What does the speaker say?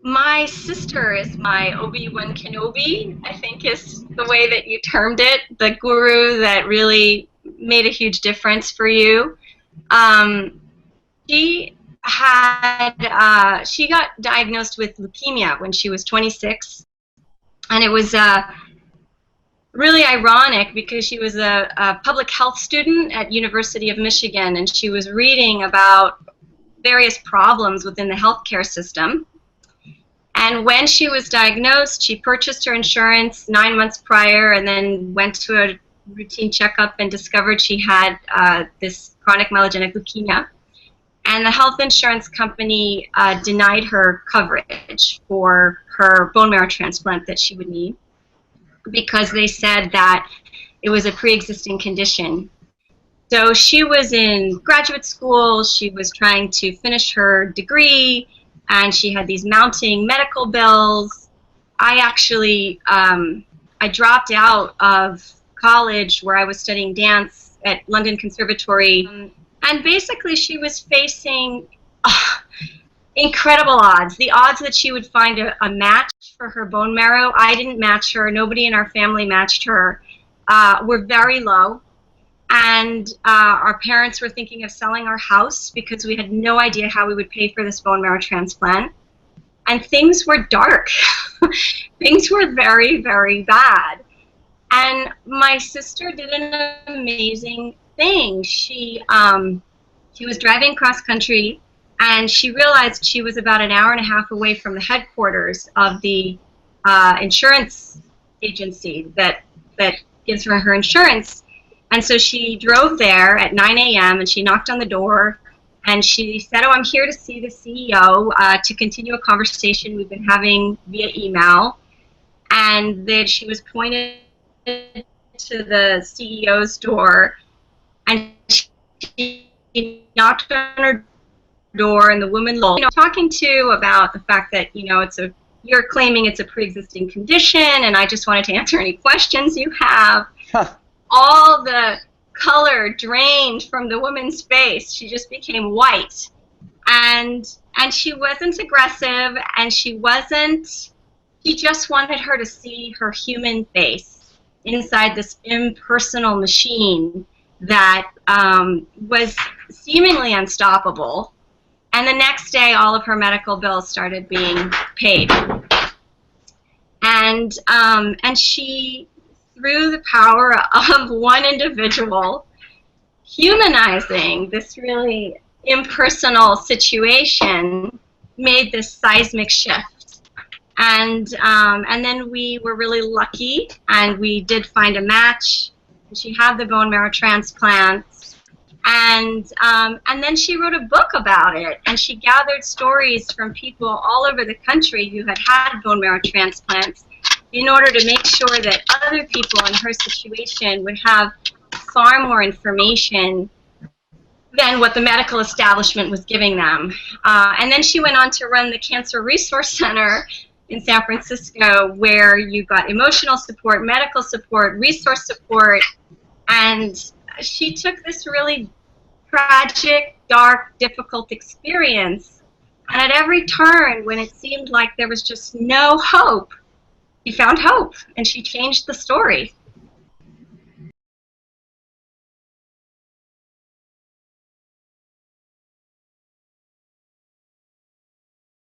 My sister is my Obi-Wan Kenobi, I think is the way that you termed it, the guru that really made a huge difference for you. Um, she got diagnosed with leukemia when she was 26, and it was really ironic because she was a public health student at University of Michigan, and she was reading about various problems within the healthcare system. And when she was diagnosed, she purchased her insurance 9 months prior and then went to a routine checkup and discovered she had this chronic myelogenic leukemia. And the health insurance company denied her coverage for her bone marrow transplant that she would need because they said that it was a pre-existing condition. So she was in graduate school, she was trying to finish her degree, and she had these mounting medical bills. I actually, I dropped out of college where I was studying dance at London Conservatory, and basically she was facing incredible odds. The odds that she would find a match for her bone marrow, I didn't match her, nobody in our family matched her, were very low. And our parents were thinking of selling our house because we had no idea how we would pay for this bone marrow transplant. And things were dark. Things were very, very bad. And my sister did an amazing thing. She was driving cross country, and she realized she was about an hour and a half away from the headquarters of the insurance agency that gives her insurance. And so she drove there at 9 a.m. and she knocked on the door and she said, "Oh, I'm here to see the CEO to continue a conversation we've been having via email." And then she was pointed to the CEO's door, and she knocked on her door, and the woman, talking to about the fact that, you're claiming it's a pre-existing condition, and I just wanted to answer any questions you have. All the color drained from the woman's face. She just became white. And she wasn't aggressive, and she just wanted her to see her human face inside this impersonal machine that was seemingly unstoppable. And the next day, all of her medical bills started being paid. And she, through the power of one individual, humanizing this really impersonal situation, made this seismic shift. And then we were really lucky, and we did find a match. She had the bone marrow transplant, and then she wrote a book about it, and she gathered stories from people all over the country who had had bone marrow transplants, in order to make sure that other people in her situation would have far more information than what the medical establishment was giving them. And then she went on to run the Cancer Resource Center in San Francisco, where you got emotional support, medical support, resource support, and she took this really tragic, dark, difficult experience, and at every turn, when it seemed like there was just no hope, she found hope, and she changed the story.